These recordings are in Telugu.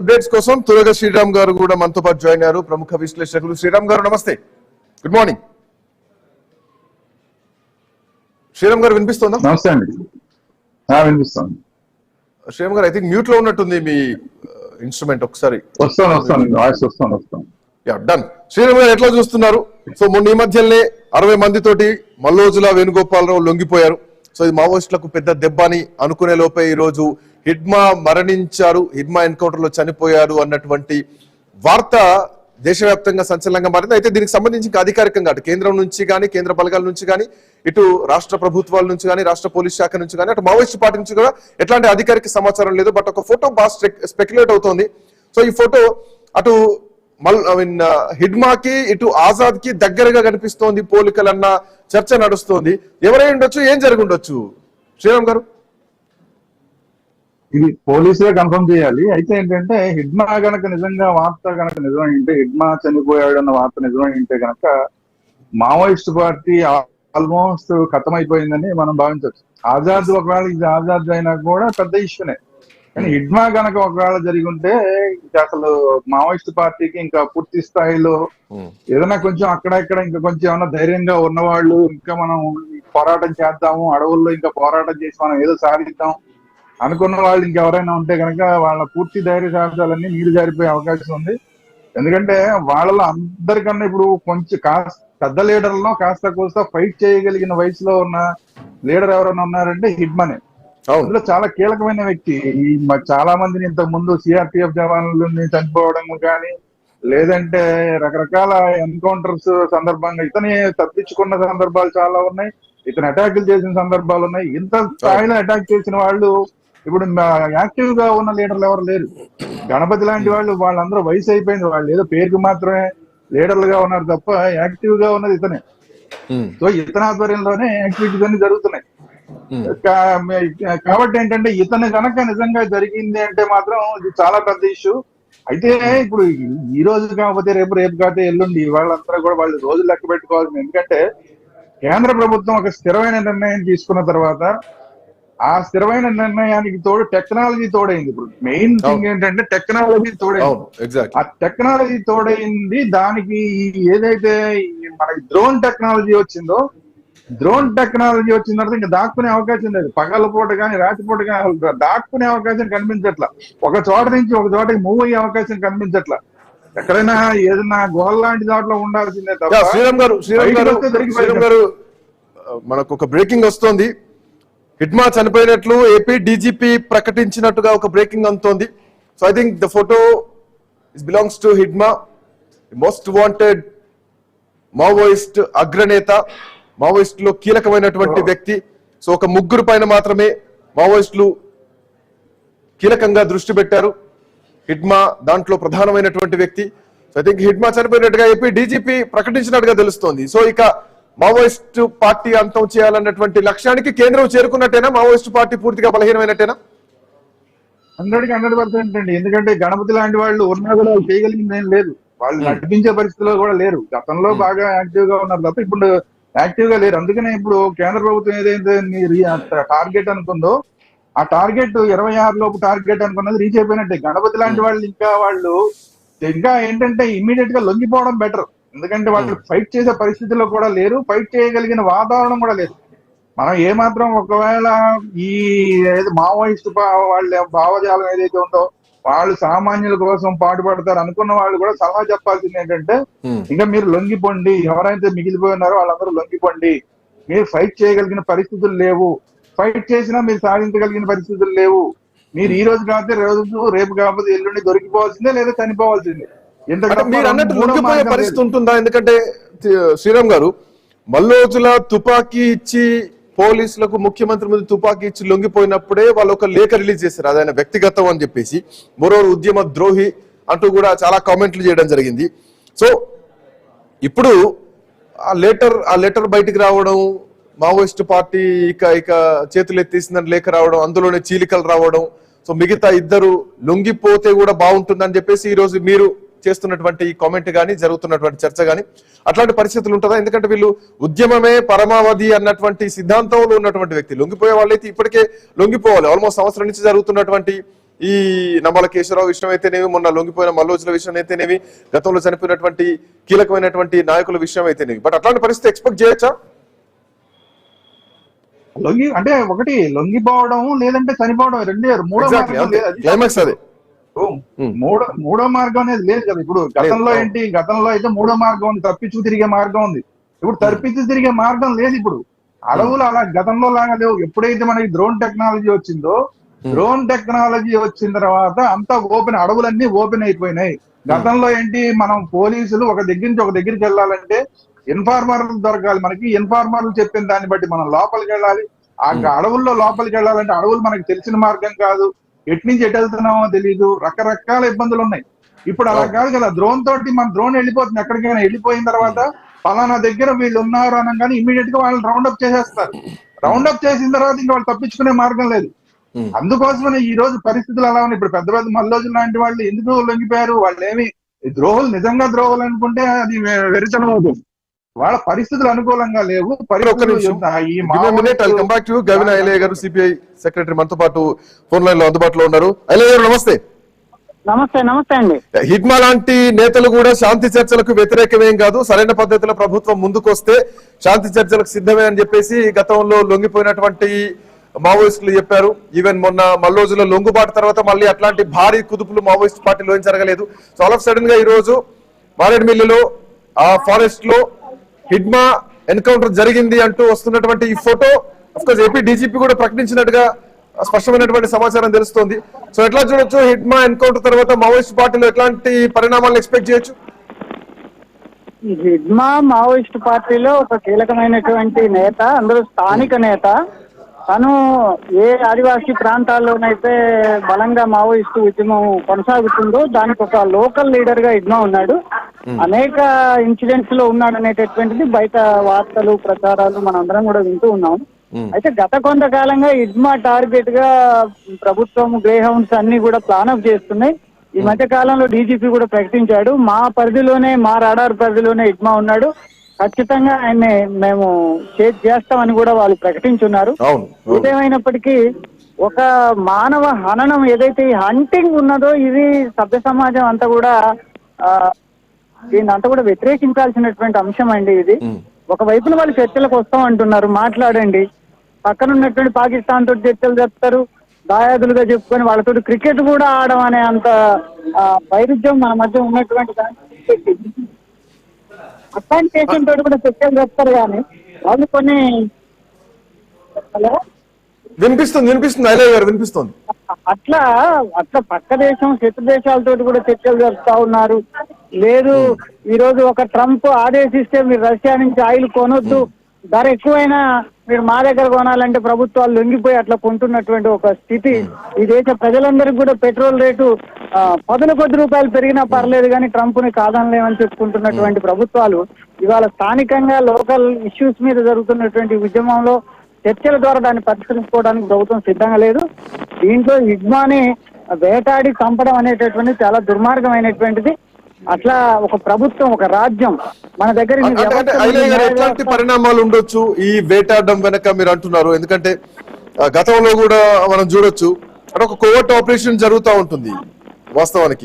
అప్డేట్స్ కోసం తురగ శ్రీరామ్ గారు కూడా మనతో పాటు జాయిన్ అయ్యారు. ప్రముఖ విశ్లేషకులు. శ్రీరామ్ గారు నమస్తే, గుడ్ మార్నింగ్. శ్రీరామ్ గారు వినిపిస్తుందా? నమస్తే అండి, వినిపిస్తుంది. శ్రీరామ్ గారు ఐ థింక్ మ్యూట్ లో ఉన్నట్టుంది మీ ఇన్స్ట్రుమెంట్. ఒకసారి వస్తాను. డన్. శ్రీరామ్ గారు ఎట్లా చూస్తున్నారు? సో మొన్న ఈ మధ్యనే 60 మందితోటి మల్లోజుల వేణుగోపాలరావు లొంగిపోయారు. సో ఇది మావోయిస్టులకు పెద్ద దెబ్బ అని అనుకునే లోపే ఈ రోజు హిడ్మా మరణించారు, హిడ్మా ఎన్కౌంటర్ లో చనిపోయారు అన్నటువంటి వార్త దేశవ్యాప్తంగా సంచలనంగా మారింది. అయితే దీనికి సంబంధించి అధికారికంగా అటు కేంద్రం నుంచి కానీ, కేంద్ర బలగాల నుంచి కానీ, ఇటు రాష్ట్ర ప్రభుత్వాల నుంచి కానీ, రాష్ట్ర పోలీస్ శాఖ నుంచి కానీ, అటు మావోయిస్ట్ పార్టీ నుంచి కూడా ఎట్లాంటి అధికారిక సమాచారం లేదు. బట్ ఒక ఫోటో బాగా స్పెక్యులేట్ అవుతోంది. సో ఈ ఫోటో అటు హిడ్మాకి ఇటు ఆజాద్ కి దగ్గరగా కనిపిస్తోంది, పోలికలన్న చర్చ నడుస్తోంది. ఎవరై ఉండొచ్చు, ఏం జరిగి ఉండొచ్చు శ్రీరామ్ గారు? ఇది పోలీసులే కన్ఫర్మ్ చేయాలి. అయితే ఏంటంటే హిడ్మా గనక నిజంగా వార్త గనక నిజమైంటే, హిడ్మా చనిపోయాడు అన్న వార్త నిజమైంటే గనక మావోయిస్ట్ పార్టీ ఆల్మోస్ట్ ఖతమైపోయిందని మనం భావించవచ్చు. ఆజాద్ ఒకవేళ ఇది ఆజాద్ అయినా కూడా పెద్ద ఇష్యూనే. కానీ హిడ్మా గనక ఒకవేళ జరిగి ఉంటే అసలు మావోయిస్ట్ పార్టీకి ఇంకా పూర్తి స్థాయిలో ఏదైనా కొంచెం అక్కడక్కడ ఇంకా కొంచెం ఏమన్నా ధైర్యంగా ఉన్నవాళ్ళు, ఇంకా మనం పోరాటం చేద్దాము, అడవుల్లో ఇంకా పోరాటం చేసి మనం ఏదో సాధిద్దాం అనుకున్న వాళ్ళు ఇంకెవరైనా ఉంటే కనుక వాళ్ళ పూర్తి ధైర్య సాహసాలన్నీ నీరు జారిపోయే అవకాశం ఉంది. ఎందుకంటే వాళ్ళలో అందరికన్నా ఇప్పుడు కొంచెం పెద్ద లీడర్లో కాస్త కోస్తా ఫైట్ చేయగలిగిన వయసులో ఉన్న లీడర్ ఎవరైనా ఉన్నారంటే హిడ్మానే. అందులో చాలా కీలకమైన వ్యక్తి. ఈ చాలా మందిని ఇంతకు ముందు సిఆర్పిఎఫ్ జవాన్లని చనిపోవడం కానీ, లేదంటే రకరకాల ఎన్కౌంటర్స్ సందర్భంగా ఇతని తప్పించుకున్న సందర్భాలు చాలా ఉన్నాయి, ఇతను అటాకులు చేసిన సందర్భాలు ఉన్నాయి. ఇంత స్థాయిలో అటాక్ చేసిన వాళ్ళు ఇప్పుడు యాక్టివ్ గా ఉన్న లీడర్లు ఎవరు లేరు. గణపతి లాంటి వాళ్ళు, వాళ్ళందరూ వయసు అయిపోయింది, వాళ్ళు ఏదో పేరుకి మాత్రమే లీడర్లుగా ఉన్నారు తప్ప యాక్టివ్ గా ఉన్నది ఇతనే. సో ఇతని ఆధ్వర్యంలోనే యాక్టివిటీస్ అన్ని జరుగుతున్నాయి. కాబట్టి ఏంటంటే ఇతను కనుక నిజంగా జరిగింది అంటే మాత్రం ఇది చాలా పెద్ద ఇష్యూ. అయితే ఇప్పుడు ఈ రోజు కాకపోతే రేపు కాకపోతే ఎల్లుండి వాళ్ళందరూ కూడా వాళ్ళు రోజులు లెక్క పెట్టుకోవాల్సింది. ఎందుకంటే కేంద్ర ప్రభుత్వం ఒక స్థిరమైన నిర్ణయం తీసుకున్న తర్వాత ఆ స్థిరమైన నిర్ణయానికి తోడు టెక్నాలజీ తోడైంది. ఇప్పుడు మెయిన్ థింగ్ ఏంటంటే టెక్నాలజీ తోడైంది. ఆ టెక్నాలజీ తోడైంది. దానికి ఏదైతే మనకి డ్రోన్ టెక్నాలజీ వచ్చిందో, డ్రోన్ టెక్నాలజీ వచ్చిన తర్వాత ఇంకా దాక్కునే అవకాశం లేదు. పగలపూట కానీ రాత్రిపూట కానీ దాక్కునే అవకాశం కనిపించట్లా. ఒక చోట నుంచి ఒక చోటకి మూవ్ అయ్యే అవకాశం కనిపించట్లా. ఎక్కడైనా ఏదైనా గోల లాంటి దాంట్లో ఉండాల్సిందే తప్ప. శ్రీరామ్ గారు మనకు ఒక బ్రేకింగ్ వస్తోంది. హిడ్మా చనిపోయినట్లు ఏపీ డీజీపీ ప్రకటించినట్టుగా ఒక బ్రేకింగ్ అందుతోంది. So I think the photo belongs to Hidma, most wanted Maoist అగ్రనేత, మావోయిస్టులో కీలకమైనటువంటి వ్యక్తి. సో ఒక ముగ్గురు పైన మాత్రమే మావోయిస్టులు కీలకంగా దృష్టి పెట్టారు. హిడ్మా దాంట్లో ప్రధానమైనటువంటి వ్యక్తి. సో ఐ థింక్ హిడ్మా చనిపోయినట్టుగా ఏపీ డీజీపీ ప్రకటించినట్టుగా తెలుస్తోంది. సో ఇక మావోయిస్ట్ పార్టీ అంతం చేయాలన్నటువంటి లక్ష్యానికి కేంద్రం చేరుకున్నట్టేనా? మావోయిస్ట్ పార్టీ పూర్తిగా బలహీనమైనట్టేనా? 100% అండి. ఎందుకంటే గణపతి లాంటి వాళ్ళు ఉన్నా కూడా చేయగలిగింది ఏం లేదు. వాళ్ళు నడిపించే పరిస్థితిలో కూడా లేరు. గతంలో బాగా యాక్టివ్ గా ఉన్నారు తప్ప ఇప్పుడు యాక్టివ్ గా లేరు. అందుకనే ఇప్పుడు కేంద్ర ప్రభుత్వం ఏదైతే టార్గెట్ అనుకుందో ఆ టార్గెట్ 26 లోపు టార్గెట్ అనుకున్నది రీచ్ అయిపోయినట్టే. గణపతి లాంటి వాళ్ళు ఇంకా ఏంటంటే ఇమ్మీడియట్ గా లొంగిపోవడం బెటర్. ఎందుకంటే వాళ్ళు ఫైట్ చేసే పరిస్థితిలో కూడా లేరు, ఫైట్ చేయగలిగిన వాతావరణం కూడా లేదు. మనం ఏమాత్రం ఒకవేళ ఈ మావోయిస్ట్ వాళ్ళ భావజాలం ఏదైతే ఉందో వాళ్ళు సామాన్యుల కోసం పాటుపడతారు అనుకున్న వాళ్ళు కూడా సలహా చెప్పాల్సింది ఏంటంటే ఇంకా మీరు లొంగిపోండి, ఎవరైతే మిగిలిపోయి ఉన్నారో వాళ్ళందరూ లొంగిపోండి. మీరు ఫైట్ చేయగలిగిన పరిస్థితులు లేవు, ఫైట్ చేసినా మీరు సాధించగలిగిన పరిస్థితులు లేవు. మీరు ఈ రోజు కాకపోతే రోజు, రేపు కాకపోతే ఎల్లుండి దొరికిపోవాల్సిందే లేదా చనిపోవాల్సిందే. మీరు అన్నట్టు లొంగిపోయే పరిస్థితి ఉంటుందా? ఎందుకంటే శ్రీరామ్ గారు మల్లోజుల తుపాకీ ఇచ్చి పోలీసులకు ముఖ్యమంత్రి ముందు తుపాకీ ఇచ్చి లొంగిపోయినప్పుడే వాళ్ళు ఒక లేఖ రిలీజ్ చేశారు, అదైనా వ్యక్తిగతం అని చెప్పేసి. మరోవర్ ఉద్యమ ద్రోహి అంటూ కూడా చాలా కామెంట్లు చేయడం జరిగింది. సో ఇప్పుడు ఆ లెటర్ బయటికి రావడం, మావోయిస్ట్ పార్టీ ఇక చేతులు ఎత్తేసిందని లేఖ రావడం, అందులోనే చీలికలు రావడం, సో మిగతా ఇద్దరు లొంగిపోతే కూడా బాగుంటుందని చెప్పేసి ఈ రోజు మీరు చేస్తున్నటువంటి కామెంట్ గానీ, జరుగుతున్నటువంటి చర్చ గానీ అట్లాంటి పరిస్థితులు ఉంటుందా? ఎందుకంటే వీళ్ళు ఉద్యమమే పరమావధి అన్నటువంటి సిద్ధాంతంలో ఉన్నటువంటి వ్యక్తి. లొంగిపోయే వాళ్ళైతే ఇప్పటికే లొంగిపోవాలి. ఆల్మోస్ట్ సంవత్సరం నుంచి జరుగుతున్నటువంటి ఈ నమ్మల కేశవరావు విషయం అయితేనేమి, మొన్న లొంగిపోయిన మల్లోజుల విషయం అయితేనేమి, గతంలో చనిపోయినటువంటి కీలకమైనటువంటి నాయకుల విషయం అయితేనేమి. బట్ అట్లాంటి పరిస్థితి ఎక్స్పెక్ట్ చేయొచ్చా? అంటే ఒకటి లొంగిపోవడం లేదంటే చనిపోవడం రెండే. క్లైమాక్స్ అదే. మూడో మార్గం అనేది లేదు కదా. ఇప్పుడు గతంలో అయితే మూడో మార్గం ఉంది, తప్పించు తిరిగే మార్గం ఉంది. ఇప్పుడు తప్పించు తిరిగే మార్గం లేదు. ఇప్పుడు అడవులు అలా గతంలో లాగా లేవు. ఎప్పుడైతే మనకి డ్రోన్ టెక్నాలజీ వచ్చిందో, డ్రోన్ టెక్నాలజీ వచ్చిన తర్వాత అంతా అడవులన్నీ ఓపెన్ అయిపోయినాయి. గతంలో మనం పోలీసులు ఒక దగ్గర నుంచి ఒక దగ్గరికి వెళ్ళాలంటే ఇన్ఫార్మర్లు దొరకాలి. మనకి ఇన్ఫార్మర్లు చెప్పిన దాన్ని బట్టి మనం లోపలికి వెళ్ళాలి. ఆ అడవుల్లో లోపలికి వెళ్ళాలంటే అడవులు మనకి తెలిసిన మార్గం కాదు, ఎటు నుంచి ఎటు వెళ్తున్నామో తెలియదు, రకరకాల ఇబ్బందులు ఉన్నాయి. ఇప్పుడు అలా కాదు కదా, డ్రోన్ తోటి మన డ్రోన్ వెళ్ళిపోతుంది. ఎక్కడికైనా వెళ్ళిపోయిన తర్వాత పలానా దగ్గర వీళ్ళు ఉన్నారు అనగానే ఇమీడియట్ గా వాళ్ళని రౌండప్ చేసేస్తారు. రౌండప్ చేసిన తర్వాత ఇంకా వాళ్ళు తప్పించుకునే మార్గం లేదు. అందుకోసమనే ఈ రోజు పరిస్థితులు అలా ఉన్నాయి. ఇప్పుడు పెద్ద పెద్ద మల్లోజులు లాంటి వాళ్ళు ఎందుకు లొంగిపోయారు? వాళ్ళు ఏమి ద్రోహులు, నిజంగా ద్రోహులు అనుకుంటే అది వెరితనం అవుతుంది. వాళ్ళ పరిస్థితులు అనుకూలంగా లేవు. గవిన ఐలయ్య గారు, సిపిఐ సెక్రటరీ, మనతో పాటు ఫోన్ లైన్ లో అందుబాటులో ఉన్నారు. ఐలయ్య గారు నమస్తే. నమస్తే అండి. హిడ్మా లాంటి నేతలు కూడా శాంతి చర్చలకు వ్యతిరేకమేం కాదు, సరైన పద్ధతిలో ప్రభుత్వం ముందుకొస్తే శాంతి చర్చలకు సిద్ధమే అని చెప్పేసి గతంలో లొంగిపోయినటువంటి మావోయిస్టులు చెప్పారు. ఈవెన్ మొన్న మల్లోజుల లొంగుబాటు తర్వాత మళ్ళీ అట్లాంటి భారీ కుదుపులు మావోయిస్ట్ పార్టీలో ఏం జరగలేదు. సో ఆల్ ఆఫ్ సడన్ గా ఈ రోజు మారేడుమిల్లిలో ఆ ఫారెస్ట్ లో హిడ్మా ఎన్కౌంటర్ జరిగింది అంటూ వస్తున్నటువంటి ఈ photo of course AP DGP కూడా ప్రకటించినట్టుగా స్పష్టమైనటువంటి సమాచారం తెలుస్తోంది. సో ఎట్లా చూడొచ్చు, హిడ్మా ఎన్కౌంటర్ తర్వాత మావోయిస్ట్ పార్టీలో ఎట్లాంటి పరిణామాలను ఎక్స్పెక్ట్ చేయొచ్చు? హిడ్మా మావోయిస్ట్ పార్టీలో ఒక కీలకమైనటువంటి నేత, అందరూ స్థానిక నేత. తను ఏ ఆదివాసీ ప్రాంతాల్లోనైతే బలంగా మావోయిస్టు ఉద్యమం కొనసాగుతుందో దానికి ఒక లోకల్ లీడర్ గా హిడ్మా ఉన్నాడు. అనేక ఇన్సిడెంట్స్ లో ఉన్నాడు అనేటటువంటిది బయట వార్తలు, ప్రచారాలు మనందరం కూడా వింటూ ఉన్నాం. అయితే గత కొంతకాలంగా హిడ్మా టార్గెట్ గా ప్రభుత్వం గ్రే హౌండ్స్ అన్ని కూడా ప్లాన్ అప్ చేస్తున్నాయి. ఈ మధ్య కాలంలో డీజీపీ కూడా ప్రకటించాడు, మా పరిధిలోనే, మా రాడార్ పరిధిలోనే హిడ్మా ఉన్నాడు, ఖచ్చితంగా ఆయన్ని మేము చేస్తామని కూడా వాళ్ళు ప్రకటించున్నారు. ఏదేమైనప్పటికీ ఒక మానవ హననం ఏదైతే ఈ హంటింగ్ ఉన్నదో ఇది సభ్య సమాజం అంతా కూడా దీన్ని అంతా కూడా వ్యతిరేకించాల్సినటువంటి అంశం అండి. ఇది ఒకవైపున వాళ్ళు చర్చలకు వస్తాం అంటున్నారు, మాట్లాడండి. పక్కన ఉన్నటువంటి పాకిస్తాన్ తోటి చర్చలు జరుపుతారు, దాయాదులుగా చెప్పుకొని వాళ్ళతో క్రికెట్ కూడా ఆడడం అనే అంత వైరుధ్యం మన మధ్య ఉన్నటువంటి అట్లాంటి దేశం తోటి కూడా చర్చలు జరుపుతారు. కానీ వాళ్ళు కొన్ని వినిపిస్తుంది ఐలయ్య గారు, వినిపిస్తుంది. అట్లా పక్క దేశం, శత్రు దేశాలతో కూడా చర్చలు జరుపుతా ఉన్నారు. లేదు, ఈ రోజు ఒక ట్రంప్ ఆదేశిస్తే మీరు రష్యా నుంచి ఆయిల్ కొనొద్దు, ధర ఎక్కువైనా మీరు మా దగ్గర కొనాలంటే ప్రభుత్వాలు లొంగిపోయి అట్లా కొంటున్నటువంటి ఒక స్థితి. ఈ దేశ ప్రజలందరికీ కూడా పెట్రోల్ రేటు కొద్ది రూపాయలు పెరిగినా పర్లేదు కానీ ట్రంప్ ని కాదనలేమని చెప్పుకుంటున్నటువంటి ప్రభుత్వాలు ఇవాళ స్థానికంగా లోకల్ ఇష్యూస్ మీద జరుగుతున్నటువంటి ఉద్యమంలో చర్చల ద్వారా దాన్ని పరిష్కరించుకోవడానికి ప్రభుత్వం సిద్ధంగా లేదు. దీంట్లో హిడ్మాని వేటాడి చంపడం అనేటటువంటి చాలా దుర్మార్గమైనటువంటిది. అట్లా ఒక ప్రభుత్వం, ఒక రాజ్యం మన దగ్గర ఎట్లాంటి పరిణామాలు ఉండొచ్చు ఈ వేటాడడం వెనక మీరు అంటున్నారు? ఎందుకంటే గతంలో కూడా మనం చూడొచ్చు అంటే ఒక కోవర్ట్ ఆపరేషన్ జరుగుతూ ఉంటుంది. వాస్తవానికి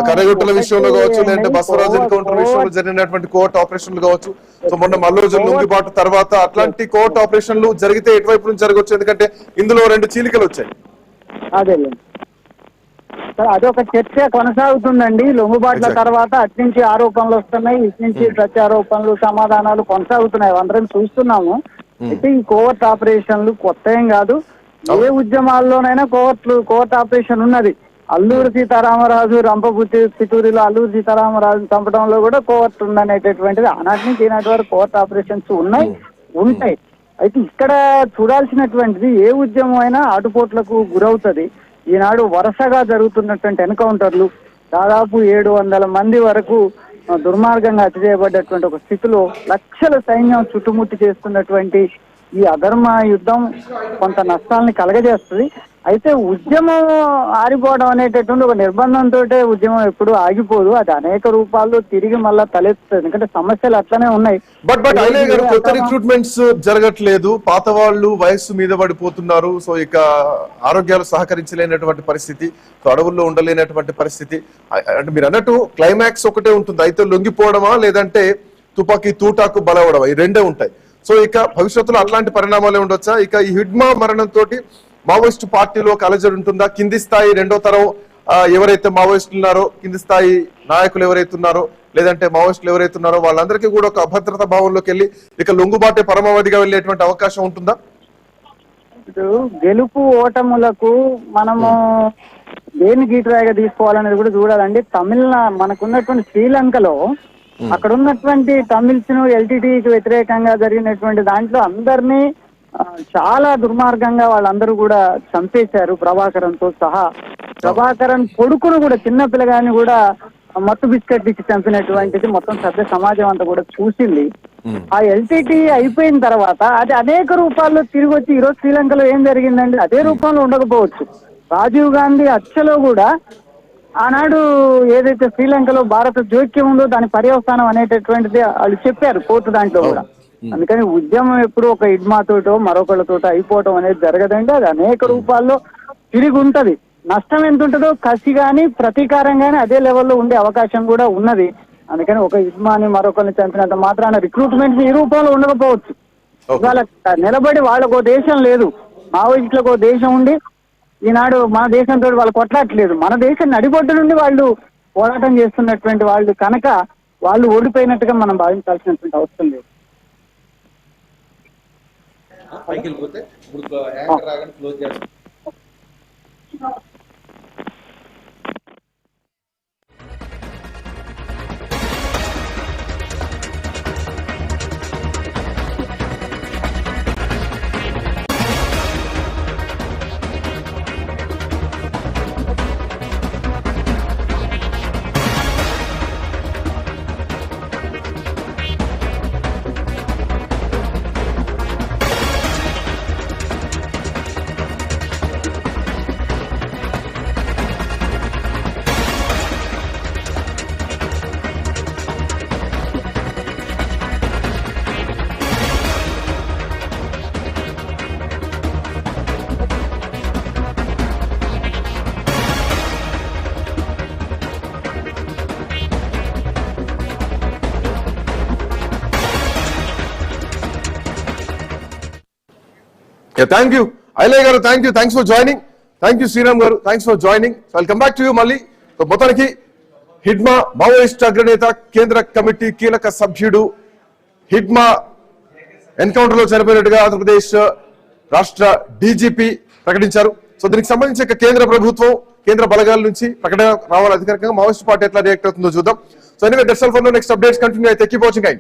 కరగుట్టల విషయంలో కావచ్చు, లేదంటే బసవరాజ్ ఎన్కౌంటర్ విషయంలో జరిగినటువంటి కోవర్ట్ ఆపరేషన్లు కావచ్చు. సో మొన్న మల్లోజుల లొంగిబాటు తర్వాత అట్లాంటి కోవర్ట్ ఆపరేషన్లు జరిగితే ఎటువైపు నుంచి జరగవచ్చు? ఎందుకంటే ఇందులో 2 చీలికలు వచ్చాయి. అదే అదొక చర్చ కొనసాగుతుందండి. లొంగుబాట్ల తర్వాత అటు నుంచి ఆరోపణలు వస్తున్నాయి, ఇటు నుంచి ప్రత్యారోపణలు, సమాధానాలు కొనసాగుతున్నాయి, అందరం చూస్తున్నాము. అయితే ఈ కోవర్ట్ ఆపరేషన్లు కొత్త ఏం కాదు. ఏ ఉద్యమాల్లోనైనా కోవర్ట్ ఆపరేషన్ ఉన్నది. అల్లూరి సీతారామరాజు పితూరిలో అల్లూరి సీతారామరాజు చంపడంలో కూడా కోవర్ట్ ఉందనేటటువంటిది ఆనాటి నుంచి ఈనాటి వరకు కోవర్ట్ ఆపరేషన్స్ ఉంటాయి. అయితే ఇక్కడ చూడాల్సినటువంటిది ఏ ఉద్యమం అయినా ఆటుపోట్లకు గురవుతుంది. ఈనాడు వరుసగా జరుగుతున్నటువంటి ఎన్కౌంటర్లు, దాదాపు 700 మంది వరకు దుర్మార్గంగా హత్య చేయబడ్డటువంటి ఒక స్థితిలో లక్షల సైన్యం చుట్టుముట్టి చేస్తున్నటువంటి ఈ అధర్మ యుద్ధం కొంత నష్టాలని కలగజేస్తుంది. అయితే ఉద్యమం ఆరిపోవడం అనేటటువంటి ఒక నిర్బంధంతో ఉద్యమం ఎప్పుడు ఆగిపోదు, అది అనేక రూపాల్లో తిరిగి మళ్ళా తలెత్తుతుంది. ఎందుకంటే సమస్యలు అట్లనే ఉన్నాయి. బట్ అయినా గారు కొత్త రిక్రూట్మెంట్స్ జరగట్లేదు, పాత వాళ్ళు వయస్సు మీద పడిపోతున్నారు. సో ఇక ఆరోగ్యాలు సహకరించలేనటువంటి పరిస్థితి, సో అడవుల్లో ఉండలేనటువంటి పరిస్థితి. అంటే మీరు అన్నట్టు క్లైమాక్స్ ఒకటే ఉంటుంది, అయితే లొంగిపోవడమా లేదంటే తుపాకీ తూటాకు బలవడమా, ఈ రెండే ఉంటాయి. సో ఇక భవిష్యత్తులో అట్లాంటి పరిణామాలే ఉండొచ్చా? ఇక ఈ హిడ్మా మరణంతో మావోయిస్టు పార్టీలో ఒక అలజడి ఉంటుందా? కింది స్థాయి రెండో తరం ఎవరైతే మావోయిస్టులు ఉన్నారో, కింది స్థాయి నాయకులు ఎవరైతే ఉన్నారో, లేదంటే మావోయిస్టులు ఎవరైతే ఉన్నారో వాళ్ళందరికీ కూడా ఒక అభద్రత భావంలోకి వెళ్ళి ఇక లొంగుబాటే పరమావధిగా వెళ్ళేటువంటి అవకాశం ఉంటుందా? ఇప్పుడు గెలుపు ఓటములకు మనము దేని గీటురాయిగా తీసుకోవాలనేది కూడా చూడాలండి. మనకున్నటువంటి శ్రీలంకలో అక్కడ ఉన్నటువంటి తమిళ్స్ ను ఎల్టీటీకి వ్యతిరేకంగా జరిగినటువంటి దాంట్లో అందరినీ చాలా దుర్మార్గంగా వాళ్ళందరూ కూడా చంపేశారు, ప్రభాకరన్ తో సహా. ప్రభాకరన్ కొడుకును కూడా, చిన్న పిల్లగాని కూడా మత్తు బిస్కెట్ ఇచ్చి చంపినటువంటిది మొత్తం సభ్య సమాజం అంతా కూడా చూసింది. ఆ ఎల్టీటీ అయిపోయిన తర్వాత అది అనేక రూపాల్లో తిరిగి వచ్చి ఈరోజు శ్రీలంకలో ఏం జరిగిందండి, అదే రూపంలో ఉండకపోవచ్చు. రాజీవ్ గాంధీ హత్యలో కూడా ఆనాడు ఏదైతే శ్రీలంకలో భారత జోక్యం ఉందో దాని పర్యవసానం అనేటటువంటిది వాళ్ళు చెప్పారు కోర్టు దాంట్లో కూడా. అందుకని ఉద్యమం ఎప్పుడు ఒక ఇడ్మాతోటో మరొకళ్ళతోటో అయిపోవటం అనేది జరగదండి, అది అనేక రూపాల్లో తిరిగి ఉంటది. నష్టం ఎంత ఉంటుందో కసి గాని ప్రతీకారం గాని అదే లెవెల్లో ఉండే అవకాశం కూడా ఉన్నది. అందుకని ఒక ఇడ్మాని మరొకరిని చంపినంత మాత్రాన రిక్రూట్మెంట్ ఈ రూపంలో ఉండకపోవచ్చు. ఇవాళ నిలబడి వాళ్ళకో దేశం లేదు, మావోయిస్టులకు దేశం ఉండి ఈనాడు మన దేశంతో వాళ్ళు కొట్లాడట్లేదు. మన దేశం నడిబొడ్డు నుండి వాళ్ళు పోరాటం చేస్తున్నటువంటి వాళ్ళు కనుక వాళ్ళు ఓడిపోయినట్టుగా మనం భావించాల్సినటువంటి అవసరం లేదు. Thank you Ilaiah garu, thanks for joining. Thank you Sriram garu, thanks for joining. So I'll come back to you మళ్ళీ. మొత్తానికి హిడ్మా మావోయిస్ట్ అగ్రనేత, కేంద్ర కమిటీ కీలక సభ్యుడు, హిడ్మా ఎన్కౌంటర్ లో చనిపోయినట్టుగా ఆంధ్రప్రదేశ్ రాష్ట్ర డీజీపీ ప్రకటించారు. సో దీనికి సంబంధించి కేంద్ర ప్రభుత్వం, కేంద్ర బలగాల నుంచి ప్రకటన రావాలి అధికారికంగా. మావోయిస్ట్ పార్టీ ఎట్లా రియాక్ట్ అవుతుందో చూద్దాం. So anyway that's all for now. Next updates continue అయితే కీప్ వాచింగ్ ఐ